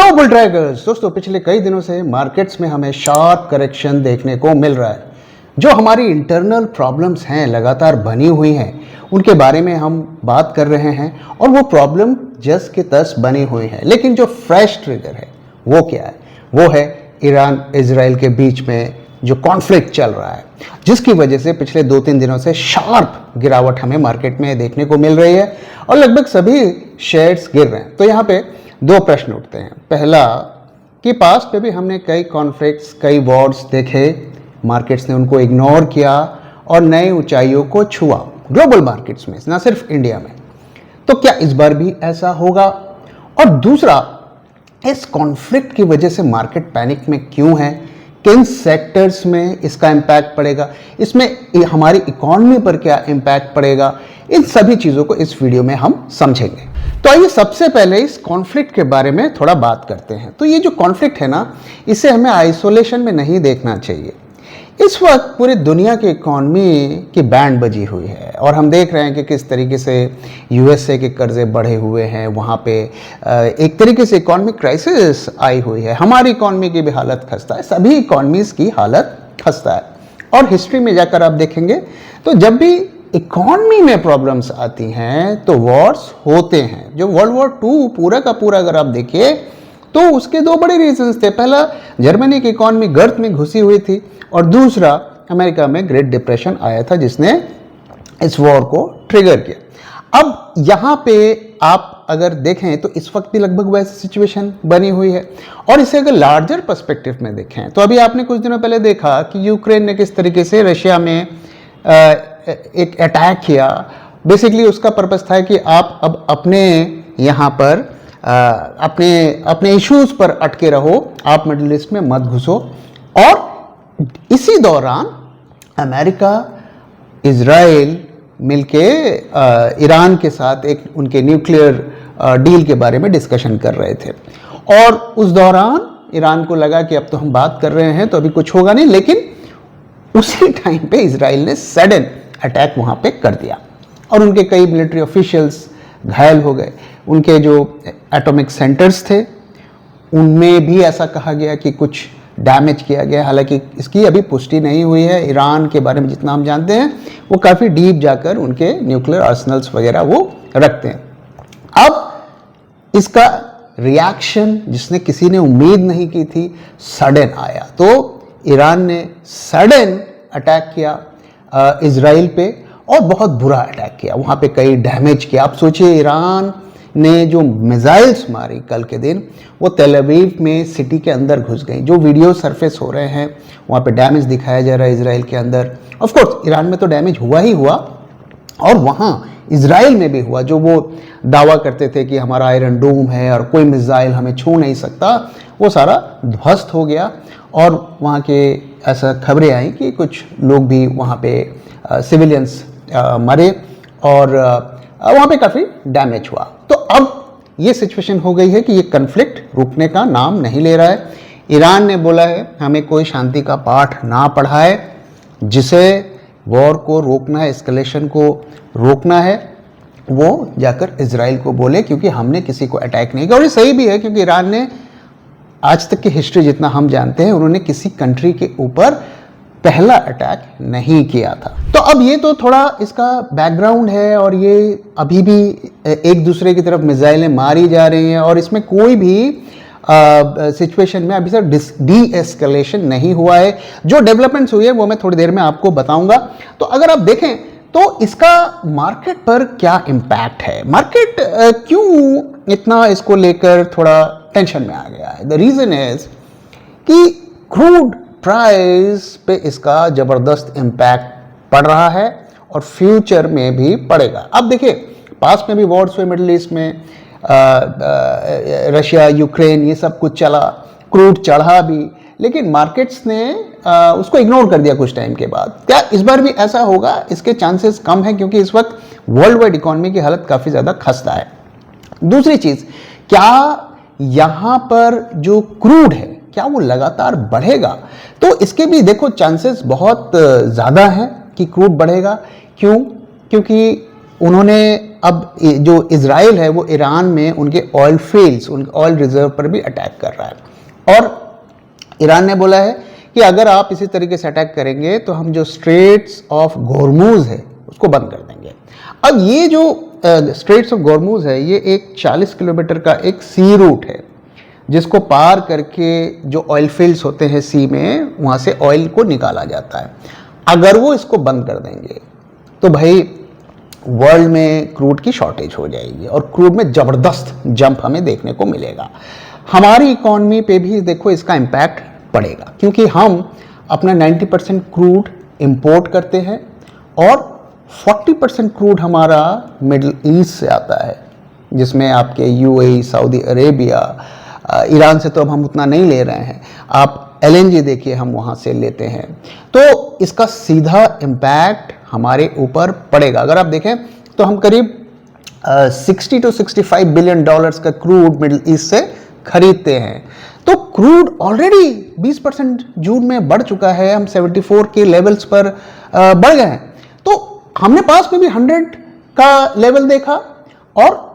Hello bull trackers दोस्तों, पिछले कई दिनों से मार्केट्स में हमें शार्प करेक्शन देखने को मिल रहा है। जो हमारी इंटरनल प्रॉब्लम्स हैं लगातार बनी हुई हैं, उनके बारे में हम बात कर रहे हैं और वो प्रॉब्लम जस के तस बनी हुई है। लेकिन जो फ्रेश ट्रिगर है वो क्या है? वो है ईरान इजराइल के बीच में जो कॉन्फ्लिक्ट चल रहा है, जिसकी वजह से पिछले 2-3 दिनों से शार्प गिरावट हमें मार्केट में देखने को मिल रही है और लगभग सभी शेयर्स गिर रहे हैं। तो यहाँ पे दो प्रश्न उठते हैं। पहला कि पास्ट में भी हमने कई कॉन्फ्लिक्ट्स, कई वॉर्स देखे, मार्केट्स ने उनको इग्नोर किया और नई ऊंचाइयों को छुआ ग्लोबल मार्केट्स में, ना सिर्फ इंडिया में। तो क्या इस बार भी ऐसा होगा? और दूसरा, इस कॉन्फ्लिक्ट की वजह से मार्केट पैनिक में क्यों है? किन सेक्टर्स में इसका इम्पैक्ट पड़ेगा? इसमें हमारी इकॉनमी पर क्या इम्पैक्ट पड़ेगा? इन सभी चीज़ों को इस वीडियो में हम समझेंगे। तो आइए सबसे पहले इस कॉन्फ्लिक्ट के बारे में थोड़ा बात करते हैं। तो ये जो कॉन्फ्लिक्ट है ना, इसे हमें आइसोलेशन में नहीं देखना चाहिए। इस वक्त पूरी दुनिया की इकॉनमी की बैंड बजी हुई है और हम देख रहे हैं कि किस तरीके से यूएसए के कर्जे बढ़े हुए हैं। वहाँ पे एक तरीके से इकॉनमिक क्राइसिस आई हुई है। हमारी इकॉनमी की भी हालत खस्ता है, सभी इकॉनमीज़ की हालत खस्ता है। और हिस्ट्री में जाकर आप देखेंगे तो जब भी इकॉनमी में प्रॉब्लम्स आती हैं तो वॉर्स होते हैं। जो वर्ल्ड वॉर 2 पूरा का पूरा अगर आप देखिए तो उसके दो बड़े रीजंस थे। पहला, जर्मनी की इकॉनमी गर्त में घुसी हुई थी और दूसरा, अमेरिका में ग्रेट डिप्रेशन आया था जिसने इस वॉर को ट्रिगर किया। अब यहाँ पे आप अगर देखें तो इस वक्त भी लगभग वैसी सिचुएशन बनी हुई है। और इसे अगर लार्जर पर्सपेक्टिव में देखें तो अभी आपने कुछ दिनों पहले देखा कि यूक्रेन ने किस तरीके से रशिया में एक अटैक किया। बेसिकली उसका पर्पस था कि आप अब अपने यहाँ पर अपने इश्यूज पर अटके रहो, आप मिडिल ईस्ट में मत घुसो। और इसी दौरान अमेरिका, इजराइल मिलके ईरान के साथ एक उनके न्यूक्लियर डील के बारे में डिस्कशन कर रहे थे। और उस दौरान ईरान को लगा कि अब तो हम बात कर रहे हैं तो अभी कुछ होगा नहीं, लेकिन उसी टाइम पे इजराइल ने सडन अटैक वहाँ पे कर दिया और उनके कई मिलिट्री ऑफिशियल्स घायल हो गए। उनके जो एटॉमिक सेंटर्स थे उनमें भी ऐसा कहा गया कि कुछ डैमेज किया गया। हालांकि इसकी अभी पुष्टि नहीं हुई है। ईरान के बारे में जितना हम जानते हैं वो काफ़ी डीप जाकर उनके न्यूक्लियर आर्सनल्स वगैरह वो रखते हैं। अब इसका रिएक्शन जिसने किसी ने उम्मीद नहीं की थी, सडन आया। तो ईरान ने सडन अटैक किया इजराइल पे और बहुत बुरा अटैक किया, वहाँ पे कई डैमेज किया। आप सोचिए, ईरान ने जो मिसाइल्स मारी कल के दिन, वो तेल अवीव में सिटी के अंदर घुस गई। जो वीडियो सरफेस हो रहे हैं वहाँ पे डैमेज दिखाया जा रहा है इजराइल के अंदर। ऑफ कोर्स ईरान में तो डैमेज हुआ ही हुआ और वहाँ इजराइल में भी हुआ। जो वो दावा करते थे कि हमारा आयरन डोम है और कोई मिसाइल हमें छू नहीं सकता, वो सारा ध्वस्त हो गया। और वहाँ के ऐसा खबरें आई कि कुछ लोग भी वहाँ पे सिविलियंस मरे और वहाँ पे काफ़ी डैमेज हुआ। तो अब ये सिचुएशन हो गई है कि ये कन्फ्लिक्ट रुकने का नाम नहीं ले रहा है। ईरान ने बोला है हमें कोई शांति का पाठ ना पढ़ाए, जिसे वॉर को रोकना है, एस्केलेशन को रोकना है, वो जाकर इजराइल को बोले, क्योंकि हमने किसी को अटैक नहीं किया। और ये सही भी है, क्योंकि ईरान ने आज तक की हिस्ट्री जितना हम जानते हैं, उन्होंने किसी कंट्री के ऊपर पहला अटैक नहीं किया था। तो अब ये तो थोड़ा इसका बैकग्राउंड है और ये अभी भी एक दूसरे की तरफ मिसाइलें मारी जा रही हैं और इसमें कोई भी सिचुएशन में अभी तक डी एस्केलेशन नहीं हुआ है। जो डेवलपमेंट्स हुई है वो मैं थोड़ी देर में आपको बताऊंगा। तो अगर आप देखें तो इसका मार्केट पर क्या इम्पैक्ट है, मार्केट क्यों इतना इसको लेकर थोड़ा टेंशन में आ गया है? द रीजन इज कि क्रूड प्राइस पे इसका जबरदस्त इम्पैक्ट पड़ रहा है और फ्यूचर में भी पड़ेगा। अब देखिए, पास्ट में भी वॉर्स हुए मिडिल ईस्ट में, रशिया, यूक्रेन, ये सब कुछ चला, क्रूड चढ़ा भी, लेकिन मार्केट्स ने उसको इग्नोर कर दिया कुछ टाइम के बाद। क्या इस बार भी ऐसा होगा? इसके चांसेस कम है, क्योंकि इस वक्त वर्ल्ड वाइड इकॉनमी की हालत काफ़ी ज़्यादा खस्ता है। दूसरी चीज़, क्या यहाँ पर जो क्रूड है क्या वो लगातार बढ़ेगा? तो इसके भी देखो चांसेस बहुत ज़्यादा हैं कि क्रूड बढ़ेगा। क्यों? क्योंकि उन्होंने अब जो इजराइल है वो ईरान में उनके ऑयल फील्ड्स, उनके ऑयल रिजर्व पर भी अटैक कर रहा है और ईरान ने बोला है कि अगर आप इसी तरीके से अटैक करेंगे तो हम जो स्ट्रेट्स ऑफ होर्मुज है उसको बंद कर देंगे। अब ये जो स्ट्रेट्स ऑफ होर्मुज है ये एक 40 किलोमीटर का एक सी रूट है जिसको पार करके जो ऑयल फील्ड्स होते हैं सी में, वहाँ से ऑयल को निकाला जाता है। अगर वो इसको बंद कर देंगे तो भाई वर्ल्ड में क्रूड की शॉर्टेज हो जाएगी और क्रूड में ज़बरदस्त जंप हमें देखने को मिलेगा। हमारी इकॉनमी पे भी देखो इसका इम्पैक्ट पड़ेगा क्योंकि हम अपना 90% क्रूड इंपोर्ट करते हैं और 40% क्रूड हमारा मिडिल ईस्ट से आता है, जिसमें आपके यूएई, सऊदी अरेबिया, ईरान से तो अब हम उतना नहीं ले रहे हैं, आप LNG देखिए हम वहाँ से लेते हैं। तो इसका सीधा इम्पैक्ट हमारे ऊपर पड़ेगा। अगर आप देखें तो हम करीब 60 to 65 बिलियन डॉलर्स का क्रूड मिडिल ईस्ट से खरीदते हैं। तो क्रूड ऑलरेडी 20% जून में बढ़ चुका है, हम 74 के लेवल्स पर बढ़ गए हैं। तो हमने पास में भी 100 का लेवल देखा और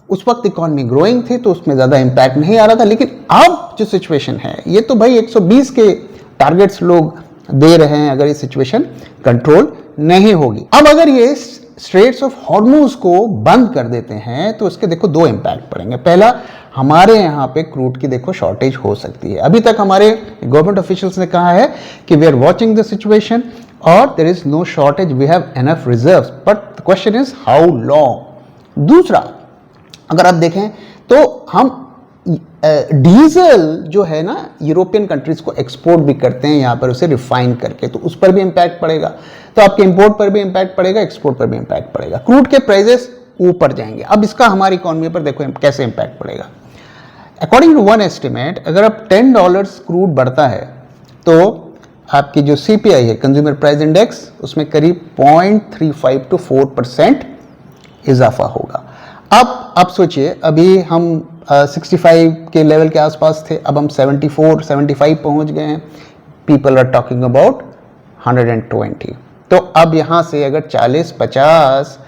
उस वक्त इकॉनमी ग्रोइंग थी तो उसमें ज़्यादा इम्पैक्ट नहीं आ रहा था। लेकिन अब जो सिचुएशन है ये तो भाई 120 के टारगेट्स लोग दे रहे हैं अगर ये सिचुएशन कंट्रोल नहीं होगी। अब अगर ये स्ट्रेट्स ऑफ हॉर्मुज को बंद कर देते हैं तो इसके देखो दो इम्पैक्ट पड़ेंगे। पहला, हमारे यहाँ पे क्रूड की देखो शॉर्टेज हो सकती है। अभी तक हमारे गवर्नमेंट ऑफिशियल्स ने कहा है कि we are watching the situation और there is no shortage, we have enough reserves, but the question is how long. दूसरा, अगर आप देखें तो हम डीजल जो है ना यूरोपियन कंट्रीज को एक्सपोर्ट भी करते हैं यहाँ पर उसे रिफाइन करके, तो उस पर भी इम्पैक्ट पड़ेगा। तो आपके इंपोर्ट पर भी इम्पैक्ट पड़ेगा, एक्सपोर्ट पर भी इम्पैक्ट पड़ेगा। क्रूड के प्राइसेस ऊपर जाएंगे। अब इसका हमारी इकोनॉमी पर देखो कैसे इम्पैक्ट पड़ेगा। अकॉर्डिंग टू वन एस्टिमेट, अगर अब $10 क्रूड बढ़ता है तो आपकी जो CPI है, कंज्यूमर प्राइस इंडेक्स, उसमें करीब 0.35 to 4% इजाफा होगा। अब आप सोचिए, अभी हम 65 के लेवल के आसपास थे, अब हम 74, 75 पहुंच गए हैं। People are talking about 120। तो अब यहाँ से अगर 40-50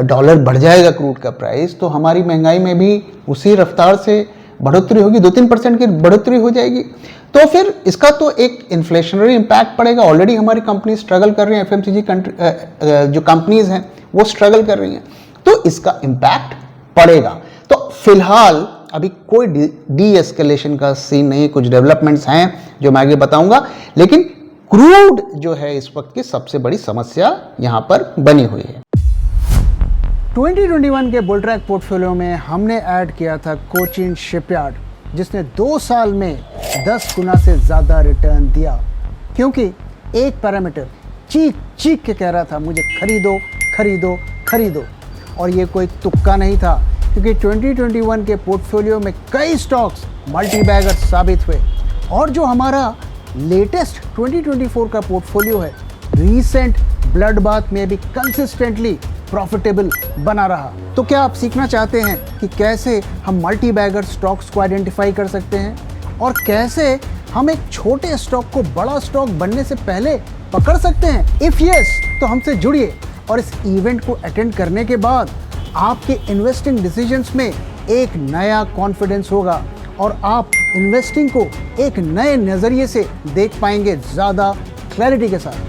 डॉलर बढ़ जाएगा क्रूड का प्राइस, तो हमारी महंगाई में भी उसी रफ्तार से बढ़ोतरी होगी, 2-3% की बढ़ोतरी हो जाएगी। तो फिर इसका तो एक इन्फ्लेशनरी इम्पैक्ट पड़ेगा। ऑलरेडी हमारी कंपनी स्ट्रगल कर रही हैं, FMCG जो कंपनीज हैं वो स्ट्रगल कर रही हैं, तो इसका इम्पैक्ट पड़ेगा। तो फिलहाल अभी कोई डी एस्केलेशन का सीन नहीं, कुछ डेवलपमेंट्स हैं जो मैं आगे बताऊंगा, लेकिन क्रूड जो है इस वक्त की सबसे बड़ी समस्या यहां पर बनी हुई है। 2021 के बुल ट्रैक पोर्टफोलियो में हमने ऐड किया था कोचिन शिपयार्ड, जिसने 2 साल में 10 गुना से ज़्यादा रिटर्न दिया, क्योंकि एक पैरामीटर चीख चीख के कह रहा था मुझे खरीदो खरीदो खरीदो। और ये कोई तुक्का नहीं था, क्योंकि 2021 के पोर्टफोलियो में कई स्टॉक्स मल्टी बैगर साबित हुए। और जो हमारा लेटेस्ट 2024 का पोर्टफोलियो है, रीसेंट ब्लड बाथ में भी कंसिस्टेंटली प्रॉफिटेबल बना रहा। तो क्या आप सीखना चाहते हैं कि कैसे हम मल्टी बैगर स्टॉक्स को आइडेंटिफाई कर सकते हैं और कैसे हम एक छोटे स्टॉक को बड़ा स्टॉक बनने से पहले पकड़ सकते हैं? इफ यस, तो हमसे जुड़िए और इस इवेंट को अटेंड करने के बाद आपके इन्वेस्टिंग डिसीजंस में एक नया कॉन्फिडेंस होगा और आप इन्वेस्टिंग को एक नए नजरिए से देख पाएंगे, ज़्यादा क्लैरिटी के साथ।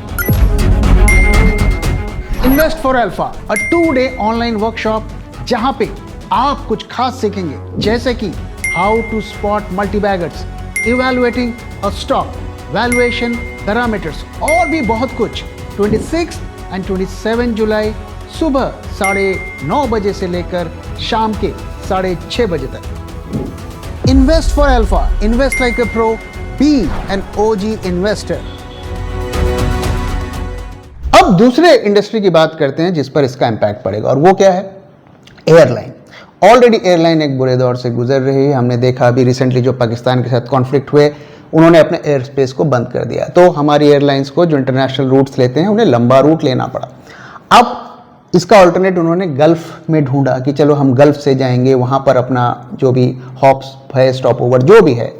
Invest for Alpha, a 2-day online workshop जहां पे आप कुछ खास सीखेंगे, जैसे कि how to spot multibaggers, evaluating a stock, valuation parameters और भी बहुत कुछ। 26 और 27 जुलाई सुबह 9:30 बजे से लेकर शाम के 6:30 बजे तक। Invest for Alpha, invest like a pro, be an OG investor. अब दूसरे इंडस्ट्री की बात करते हैं जिस पर इसका इम्पैक्ट पड़ेगा, और वो क्या है? एयरलाइन। ऑलरेडी एयरलाइन एक बुरे दौर से गुजर रही है। हमने देखा अभी रिसेंटली जो पाकिस्तान के साथ कॉन्फ्लिक्ट हुए, उन्होंने अपने एयर स्पेस को बंद कर दिया, तो हमारी एयरलाइंस को जो इंटरनेशनल रूट्स लेते हैं उन्हें लंबा रूट लेना पड़ा। अब इसका ऑल्टरनेट उन्होंने गल्फ में ढूंढा कि चलो हम गल्फ से जाएंगे, वहाँ पर अपना जो भी हॉप्स है, स्टॉप ओवर जो भी है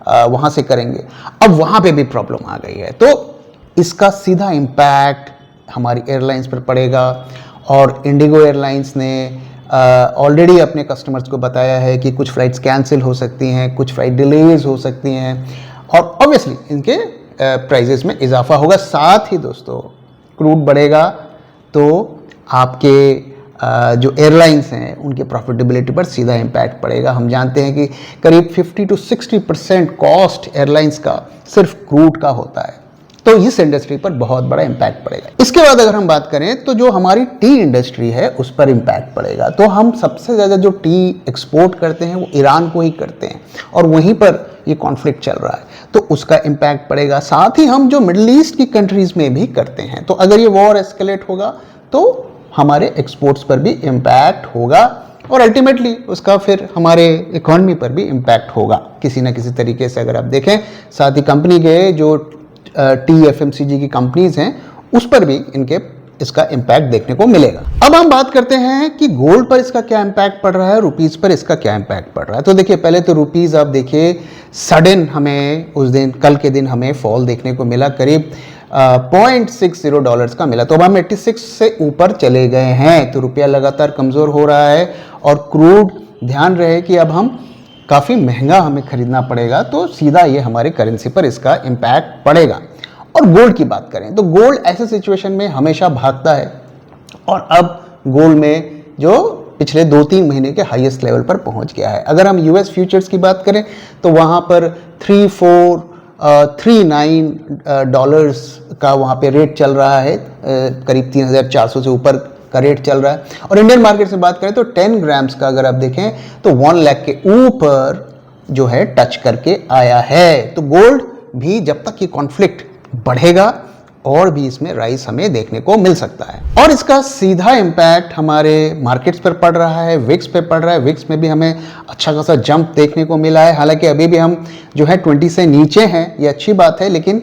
वहाँ से करेंगे। अब वहाँ पे भी प्रॉब्लम आ गई है, तो इसका सीधा इम्पैक्ट हमारी एयरलाइंस पर पड़ेगा और इंडिगो एयरलाइंस ने ऑलरेडी अपने कस्टमर्स को बताया है कि कुछ फ़्लाइट्स कैंसिल हो सकती हैं, कुछ फ़्लाइट डिलेज हो सकती हैं और ऑब्वियसली इनके प्राइजेस में इजाफा होगा। साथ ही दोस्तों क्रूड बढ़ेगा तो आपके जो एयरलाइंस हैं उनके प्रॉफिटेबिलिटी पर सीधा इम्पैक्ट पड़ेगा। हम जानते हैं कि करीब 50 to 60% कॉस्ट एयरलाइंस का सिर्फ क्रूड का होता है, तो इस इंडस्ट्री पर बहुत बड़ा इम्पैक्ट पड़ेगा। इसके बाद अगर हम बात करें तो जो हमारी टी इंडस्ट्री है उस पर इम्पैक्ट पड़ेगा। तो हम सबसे ज़्यादा जो टी एक्सपोर्ट करते हैं वो ईरान को ही करते हैं और वहीं पर ये कॉन्फ्लिक्ट चल रहा है, तो उसका इम्पैक्ट पड़ेगा। साथ ही हम जो मिडल ईस्ट की कंट्रीज़ में भी करते हैं, तो अगर ये वॉर एस्केलेट होगा तो हमारे एक्सपोर्ट्स पर भी इम्पैक्ट होगा और अल्टीमेटली उसका फिर हमारे इकोनॉमी पर भी इम्पैक्ट होगा किसी ना किसी तरीके से। अगर आप देखें, साथ ही कंपनी के जो TFMCG की कंपनीज हैं उस पर भी इसका इम्पैक्ट देखने को मिलेगा। अब हम बात करते हैं कि गोल्ड पर इसका क्या इम्पैक्ट पड़ रहा है, रुपीस पर इसका क्या इम्पैक्ट पड़ रहा है। तो देखिए, पहले तो रुपीस आप देखिए सडन हमें उस दिन कल के दिन हमें फॉल देखने को मिला, करीब $0.60 का मिला, तो अब हम 86 से ऊपर चले गए हैं। तो रुपया लगातार कमज़ोर हो रहा है और क्रूड ध्यान रहे कि अब हम काफ़ी महंगा हमें खरीदना पड़ेगा, तो सीधा ये हमारी करेंसी पर इसका इम्पैक्ट पड़ेगा। और गोल्ड की बात करें तो गोल्ड ऐसे सिचुएशन में हमेशा भागता है और अब गोल्ड में जो पिछले 2-3 महीने के हाईएस्ट लेवल पर पहुंच गया है। अगर हम यूएस फ्यूचर्स की बात करें तो वहाँ पर 3.439 डॉलर्स का वहाँ पे रेट चल रहा है, करीब 3,400 से ऊपर का रेट चल रहा है। और इंडियन मार्केट से बात करें तो 10 ग्राम्स का अगर आप देखें तो 1 लाख के ऊपर जो है टच करके आया है। तो गोल्ड भी जब तक ये कॉन्फ्लिक्ट बढ़ेगा और भी इसमें राइस हमें देखने को मिल सकता है और इसका सीधा इम्पैक्ट हमारे मार्केट्स पर पड़ रहा है, विक्स पे पड़ रहा है। विक्स में भी हमें अच्छा खासा जंप देखने को मिला है, हालांकि अभी भी हम जो है 20 से नीचे हैं, ये अच्छी बात है, लेकिन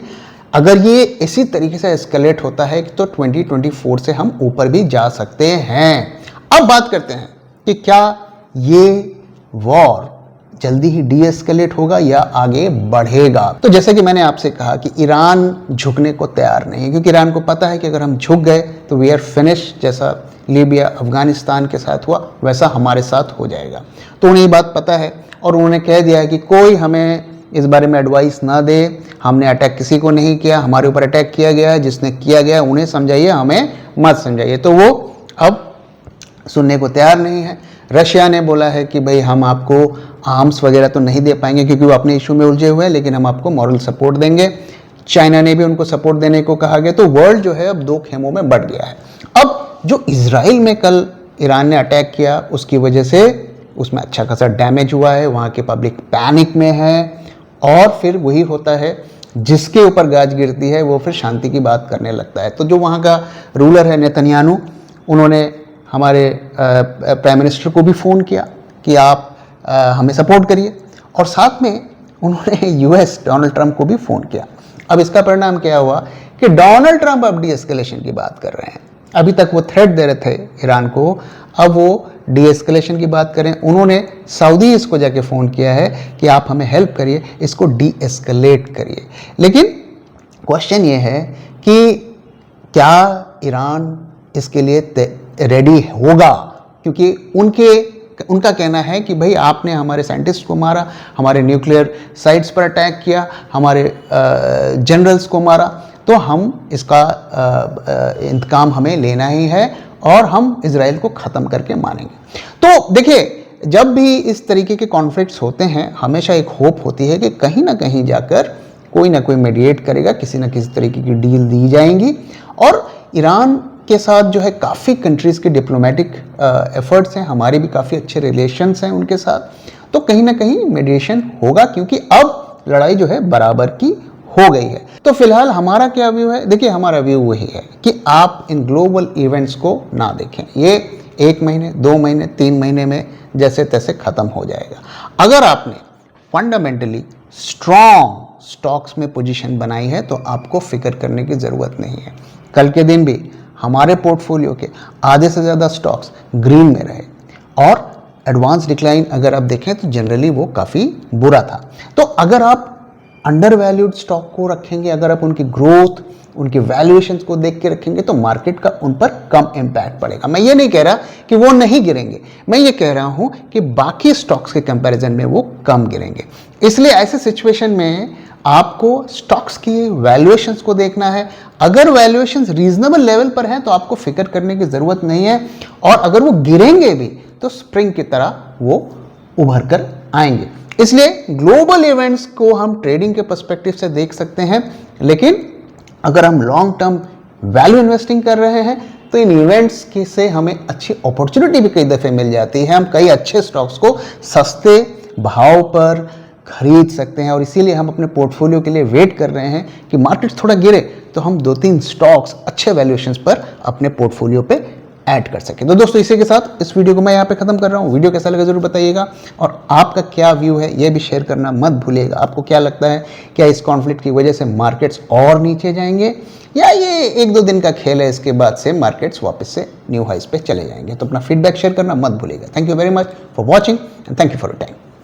अगर ये इसी तरीके से एस्केलेट होता है तो 2024 से हम ऊपर भी जा सकते हैं। अब बात करते हैं कि क्या ये वॉर जल्दी ही डी एस्केलेट होगा या आगे बढ़ेगा। तो जैसे कि मैंने आपसे कहा कि ईरान झुकने को तैयार नहीं है, क्योंकि ईरान को पता है कि अगर हम झुक गए तो वी आर फिनिश, जैसा लीबिया अफगानिस्तान के साथ हुआ वैसा हमारे साथ हो जाएगा। तो उन्हें ये बात पता है और उन्होंने कह दिया है कि कोई हमें इस बारे में एडवाइस ना दे, हमने अटैक किसी को नहीं किया, हमारे ऊपर अटैक किया गया है, जिसने किया गया उन्हें समझाइए, हमें मत समझाइए। तो वो अब सुनने को तैयार नहीं है। रशिया ने बोला है कि भाई हम आपको आर्म्स वगैरह तो नहीं दे पाएंगे क्योंकि वो अपने इशू में उलझे हुए हैं, लेकिन हम आपको मॉरल सपोर्ट देंगे। चाइना ने भी उनको सपोर्ट देने को कहा गया। तो वर्ल्ड जो है अब 2 खेमों में बढ़ गया है। अब जो इजराइल में कल ईरान ने अटैक किया उसकी वजह से उसमें अच्छा खासा डैमेज हुआ है, वहाँ की पब्लिक पैनिक में है और फिर वही होता है जिसके ऊपर गाज गिरती है वो फिर शांति की बात करने लगता है। तो जो वहाँ का रूलर है नेतन्याहू, उन्होंने हमारे प्राइम मिनिस्टर को भी फ़ोन किया कि आप हमें सपोर्ट करिए और साथ में उन्होंने यूएस डोनाल्ड ट्रंप को भी फ़ोन किया। अब इसका परिणाम क्या हुआ कि डोनाल्ड ट्रंप अब डी एस्केलेशन की बात कर रहे हैं। अभी तक वो थ्रेट दे रहे थे ईरान को, अब वो डी एस्केलेशन की बात करें। उन्होंने सऊदी इसको जाके फ़ोन किया है कि आप हमें हेल्प करिए, इसको डी एस्केलेट करिए। लेकिन क्वेश्चन ये है कि क्या ईरान इसके लिए रेडी होगा, क्योंकि उनका कहना है कि भाई आपने हमारे साइंटिस्ट को मारा, हमारे न्यूक्लियर साइट्स पर अटैक किया, हमारे जनरल्स को मारा, तो हम इसका इंतकाम हमें लेना ही है और हम इजराइल को ख़त्म करके मानेंगे। तो देखिए, जब भी इस तरीके के कॉन्फ्लिक्ट्स होते हैं हमेशा एक होप होती है कि कहीं ना कहीं जाकर कोई ना कोई मीडिएट करेगा, किसी न किसी तरीके की डील दी जाएंगी। और ईरान के साथ जो है काफ़ी कंट्रीज़ के डिप्लोमेटिक एफर्ट्स हैं, हमारे भी काफ़ी अच्छे रिलेशंस हैं उनके साथ, तो कहीं ना कहीं मीडिएशन होगा क्योंकि अब लड़ाई जो है बराबर की हो गई है। तो फिलहाल हमारा क्या व्यू है? देखिए, हमारा व्यू वही है कि आप इन ग्लोबल इवेंट्स को ना देखें। ये 1 महीने, 2 महीने, 3 महीने में जैसे तैसे ख़त्म हो जाएगा। अगर आपने फंडामेंटली स्ट्रॉन्ग स्टॉक्स में पोजीशन बनाई है तो आपको फिक्र करने की ज़रूरत नहीं है। कल के दिन भी हमारे पोर्टफोलियो के आधे से ज़्यादा स्टॉक्स ग्रीन में रहे और एडवांस डिक्लाइन अगर आप देखें तो जनरली वो काफ़ी बुरा था। तो अगर आप अंडर वैल्यूड स्टॉक को रखेंगे, अगर आप उनकी ग्रोथ, उनकी वैल्यूएशंस को देख के रखेंगे तो मार्केट का उन पर कम इम्पैक्ट पड़ेगा। मैं ये नहीं कह रहा कि वो नहीं गिरेंगे, मैं ये कह रहा हूं कि बाकी स्टॉक्स के कंपैरिजन में वो कम गिरेंगे। इसलिए ऐसे सिचुएशन में आपको स्टॉक्स की वैल्यूएशंस को देखना है। अगर वैल्यूएशंस रीजनेबल लेवल पर हैं तो आपको फिक्र करने की जरूरत नहीं है, और अगर वो गिरेंगे भी तो स्प्रिंग की तरह वो उभर कर आएंगे। इसलिए ग्लोबल इवेंट्स को हम ट्रेडिंग के पर्सपेक्टिव से देख सकते हैं, लेकिन अगर हम लॉन्ग टर्म वैल्यू इन्वेस्टिंग कर रहे हैं तो इन इवेंट्स के से हमें अच्छी अपॉर्चुनिटी भी कई दफ़े मिल जाती है। हम कई अच्छे स्टॉक्स को सस्ते भाव पर खरीद सकते हैं, और इसीलिए हम अपने पोर्टफोलियो के लिए वेट कर रहे हैं कि मार्केट थोड़ा गिरे तो हम 2-3 स्टॉक्स अच्छे वैल्यूएशंस पर अपने पोर्टफोलियो पे ऐड कर सकें। तो दोस्तों, इसी के साथ इस वीडियो को मैं यहाँ पे खत्म कर रहा हूँ। वीडियो कैसा लगा जरूर बताइएगा, और आपका क्या व्यू है ये भी शेयर करना मत भूलिएगा। आपको क्या लगता है, क्या इस कॉन्फ्लिक्ट की वजह से मार्केट्स और नीचे जाएंगे, या ये 1-2 दिन का खेल है, इसके बाद से मार्केट्स वापस से न्यू हाइस पे चले जाएंगे? तो अपना फीडबैक शेयर करना मत भूलिएगा। Thank you very much for watching and thank you for your time.